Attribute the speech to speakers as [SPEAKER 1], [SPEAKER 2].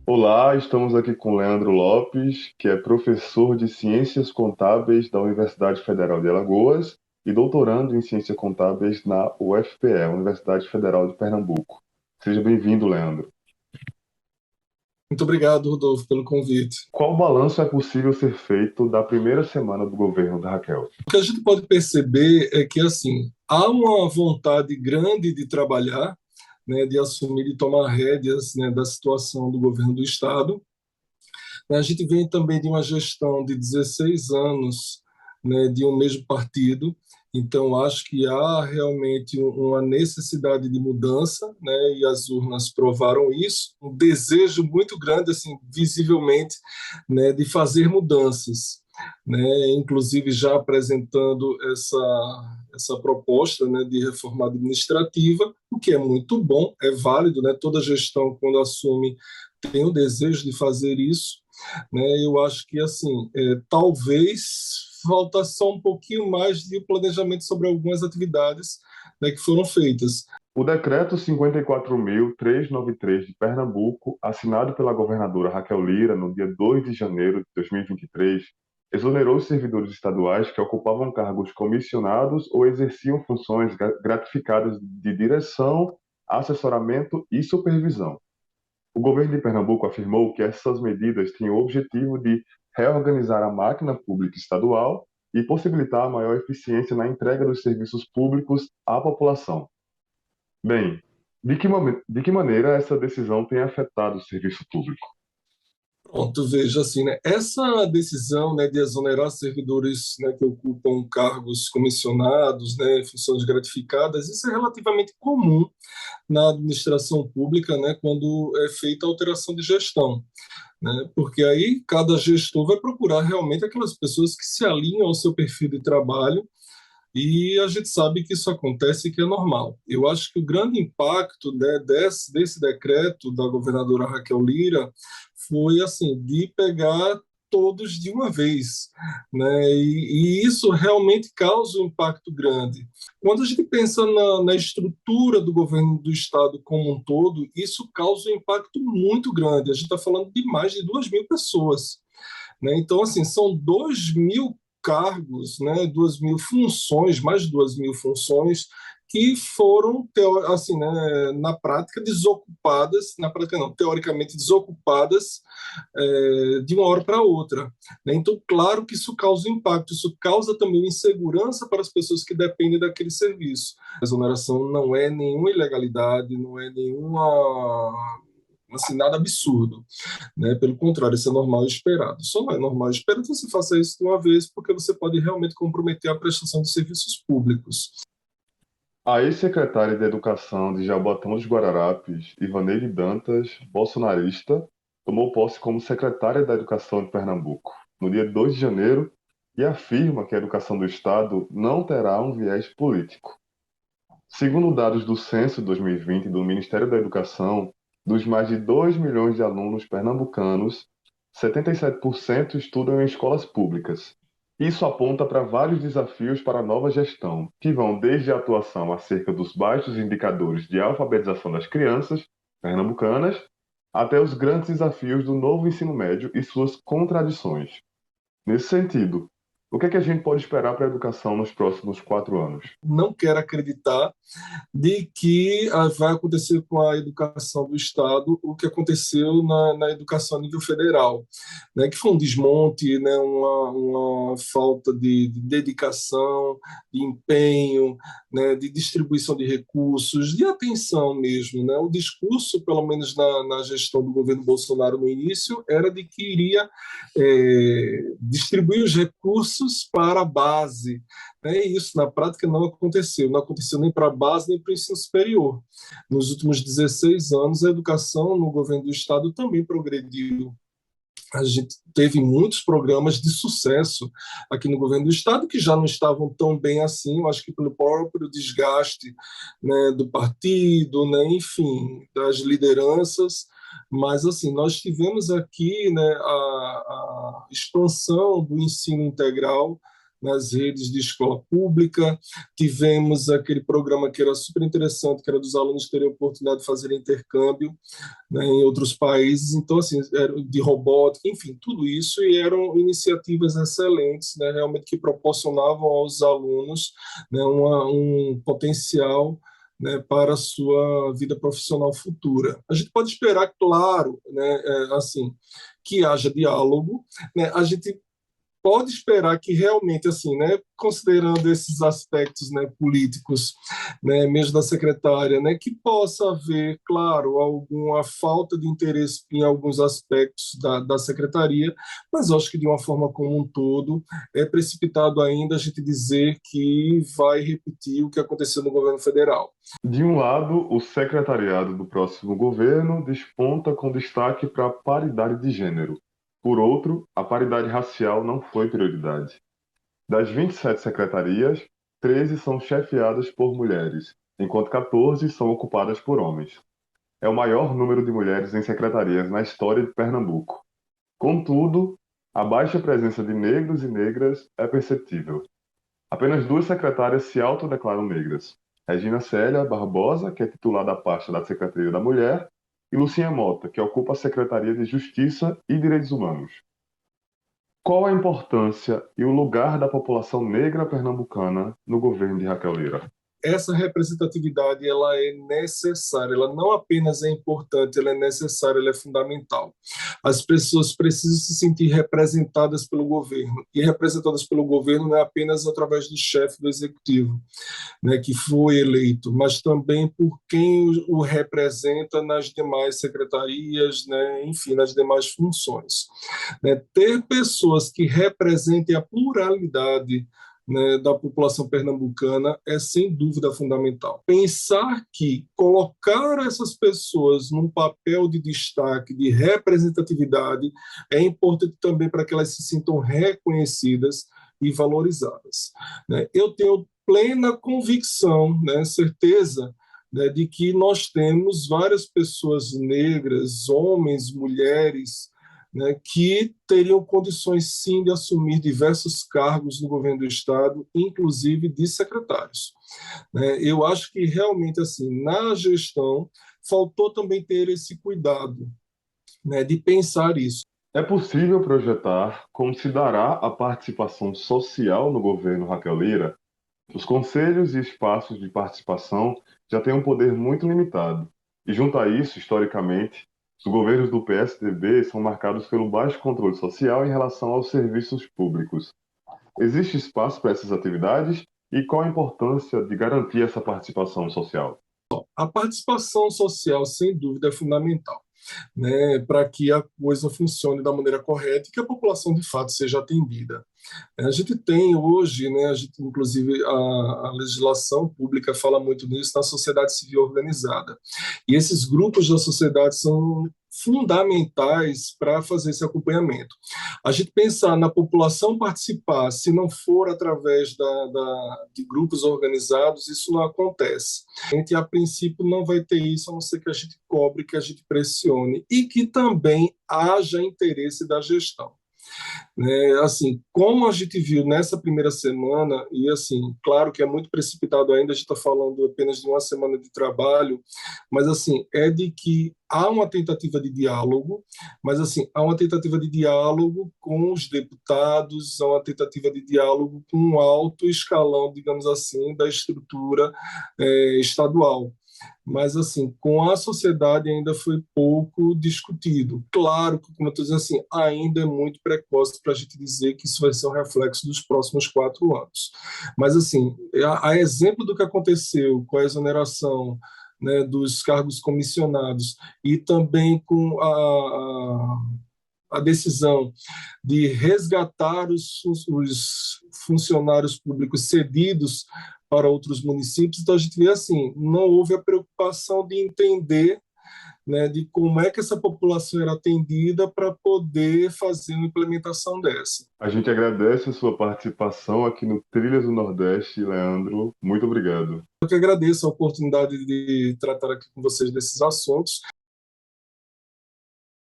[SPEAKER 1] Olá, estamos aqui com Leandro Lopes, que é professor de Ciências Contábeis da Universidade Federal de Alagoas e doutorando em Ciências Contábeis na UFPE, Universidade Federal de Pernambuco. Seja bem-vindo, Leandro.
[SPEAKER 2] Muito obrigado, Rodolfo, pelo convite.
[SPEAKER 1] Qual balanço é possível ser feito da primeira semana do governo da Raquel?
[SPEAKER 2] O que a gente pode perceber é que, assim, há uma vontade grande de trabalhar, né, de assumir e tomar rédeas, né, da situação do governo do Estado. A gente vem também de uma gestão de 16 anos, né, de um mesmo partido, então acho que há realmente uma necessidade de mudança, né, e as urnas provaram isso, um desejo muito grande, assim, visivelmente, né, de fazer mudanças, né, inclusive já apresentando essa proposta, né, de reforma administrativa, o que é muito bom, é válido, né, toda gestão quando assume tem o desejo de fazer isso, né? Eu acho que assim, talvez falta só um pouquinho mais de planejamento sobre algumas atividades, né, que foram feitas.
[SPEAKER 1] O decreto 54.393 de Pernambuco, assinado pela governadora Raquel Lira no dia 2 de janeiro de 2023, exonerou os servidores estaduais que ocupavam cargos comissionados ou exerciam funções gratificadas de direção, assessoramento e supervisão. O governo de Pernambuco afirmou que essas medidas têm o objetivo de reorganizar a máquina pública estadual e possibilitar a maior eficiência na entrega dos serviços públicos à população. Bem, de que maneira essa decisão tem afetado o serviço público?
[SPEAKER 2] Pronto, veja assim, né? Essa decisão, né, de exonerar servidores, né, que ocupam cargos comissionados, né, funções gratificadas, isso é relativamente comum na administração pública, né, quando é feita a alteração de gestão, né? Porque aí cada gestor vai procurar realmente aquelas pessoas que se alinham ao seu perfil de trabalho. E a gente sabe que isso acontece e que é normal. Eu acho que o grande impacto, né, desse decreto da governadora Raquel Lira foi assim de pegar todos de uma vez, né? E isso realmente causa um impacto grande. Quando a gente pensa na estrutura do governo do estado como um todo, isso causa um impacto muito grande. A gente está falando de mais de 2.000 pessoas, né? Então, assim, são 2.000 cargos, né, 2.000 funções, mais de 2.000 funções que foram, assim, né, na prática desocupadas, na prática não, teoricamente desocupadas de uma hora para outra, né? Então, claro que isso causa impacto, isso causa também insegurança para as pessoas que dependem daquele serviço. A exoneração não é nenhuma ilegalidade, não é nenhuma, assim, nada absurdo, né? Pelo contrário, isso é normal e esperado. Só não é normal e esperado que você faça isso de uma vez, porque você pode realmente comprometer a prestação de serviços públicos.
[SPEAKER 1] A ex-secretária de Educação de Jaboatão dos Guararapes, Ivaneide Dantas, bolsonarista, tomou posse como secretária da Educação de Pernambuco no dia 2 de janeiro e afirma que a educação do Estado não terá um viés político. Segundo dados do Censo 2020 do Ministério da Educação, dos mais de 2 milhões de alunos pernambucanos, 77% estudam em escolas públicas. Isso aponta para vários desafios para a nova gestão, que vão desde a atuação acerca dos baixos indicadores de alfabetização das crianças pernambucanas, até os grandes desafios do novo ensino médio e suas contradições. Nesse sentido, o que é que a gente pode esperar para a educação nos próximos 4 anos?
[SPEAKER 2] Não quero acreditar de que vai acontecer com a educação do Estado o que aconteceu na educação a nível federal, né, que foi um desmonte, né, uma falta de dedicação, de empenho, né, de distribuição de recursos, de atenção mesmo. Né? O discurso, pelo menos na gestão do governo Bolsonaro no início, era de que iria distribuir os recursos para a base, né? E isso na prática não aconteceu nem para a base nem para o ensino superior. Nos últimos 16 anos, a educação no governo do estado também progrediu. A gente teve muitos programas de sucesso aqui no governo do estado que já não estavam tão bem assim, eu acho que pelo próprio desgaste, né, do partido, né, enfim, das lideranças, mas assim nós tivemos aqui, né, a expansão do ensino integral, nas redes de escola pública, tivemos aquele programa que era super interessante, que era dos alunos terem a oportunidade de fazer intercâmbio, né, em outros países, então, assim, de robótica, enfim, tudo isso, e eram iniciativas excelentes, né, realmente que proporcionavam aos alunos, né, um potencial, né, para a sua vida profissional futura. A gente pode esperar, claro, né, assim, que haja diálogo, né, a gente pode esperar que realmente, assim, né, considerando esses aspectos, né, políticos, né, mesmo da secretária, né, que possa haver, claro, alguma falta de interesse em alguns aspectos da secretaria, mas eu acho que de uma forma como um todo é precipitado ainda a gente dizer que vai repetir o que aconteceu no governo federal.
[SPEAKER 1] De um lado, o secretariado do próximo governo desponta com destaque para a paridade de gênero. Por outro, a paridade racial não foi prioridade. Das 27 secretarias, 13 são chefiadas por mulheres, enquanto 14 são ocupadas por homens. É o maior número de mulheres em secretarias na história de Pernambuco. Contudo, a baixa presença de negros e negras é perceptível. Apenas duas secretárias se autodeclaram negras: Regina Célia Barbosa, que é titular da pasta da Secretaria da Mulher, e Lucinha Mota, que ocupa a Secretaria de Justiça e Direitos Humanos. Qual a importância e o lugar da população negra pernambucana no governo de Raquel Lira?
[SPEAKER 2] Essa representatividade ela é necessária, ela não apenas é importante, ela é necessária, ela é fundamental. As pessoas precisam se sentir representadas pelo governo, e representadas pelo governo não é apenas através do chefe do executivo, né, que foi eleito, mas também por quem o representa nas demais secretarias, né, enfim, nas demais funções. Né. Ter pessoas que representem a pluralidade, né, da população pernambucana é sem dúvida fundamental. Pensar que colocar essas pessoas num papel de destaque, de representatividade, é importante também para que elas se sintam reconhecidas e valorizadas. Né. Eu tenho plena convicção, né, certeza, né, de que nós temos várias pessoas negras, homens, mulheres, né, que teriam condições, sim, de assumir diversos cargos no governo do Estado, inclusive de secretários. Né. Eu acho que, realmente, assim, na gestão, faltou também ter esse cuidado, né, de pensar isso.
[SPEAKER 1] É possível projetar como se dará a participação social no governo Raquel Lira? Os conselhos e espaços de participação já têm um poder muito limitado. E junto a isso, historicamente, os governos do PSDB são marcados pelo baixo controle social em relação aos serviços públicos. Existe espaço para essas atividades? E qual a importância de garantir essa participação social?
[SPEAKER 2] A participação social, sem dúvida, é fundamental, né, para que a coisa funcione da maneira correta e que a população de fato seja atendida. A gente tem hoje, né, a gente, inclusive, a legislação pública fala muito nisso na sociedade civil organizada. E esses grupos da sociedade são fundamentais para fazer esse acompanhamento. A gente pensar na população participar, se não for através de grupos organizados, isso não acontece. A gente, a princípio, não vai ter isso, a não ser que a gente cobre, que a gente pressione e que também haja interesse da gestão. Assim, como a gente viu nessa primeira semana, e assim, claro que é muito precipitado ainda, a gente está falando apenas de uma semana de trabalho, mas assim, é de que há uma tentativa de diálogo, mas assim, há uma tentativa de diálogo com os deputados, há uma tentativa de diálogo com um alto escalão, digamos assim, da estrutura estadual, mas assim, com a sociedade ainda foi pouco discutido. Claro que, como eu estou dizendo assim, ainda é muito precoce para a gente dizer que isso vai ser um reflexo dos próximos 4 anos. Mas assim, a exemplo do que aconteceu com a exoneração, né, dos cargos comissionados e também com a decisão de resgatar os funcionários públicos cedidos para outros municípios, então a gente vê assim, não houve a preocupação de entender, né, de como é que essa população era atendida para poder fazer uma implementação dessa.
[SPEAKER 1] A gente agradece a sua participação aqui no Trilhas do Nordeste, Leandro. Muito obrigado.
[SPEAKER 2] Eu que agradeço a oportunidade de tratar aqui com vocês desses assuntos.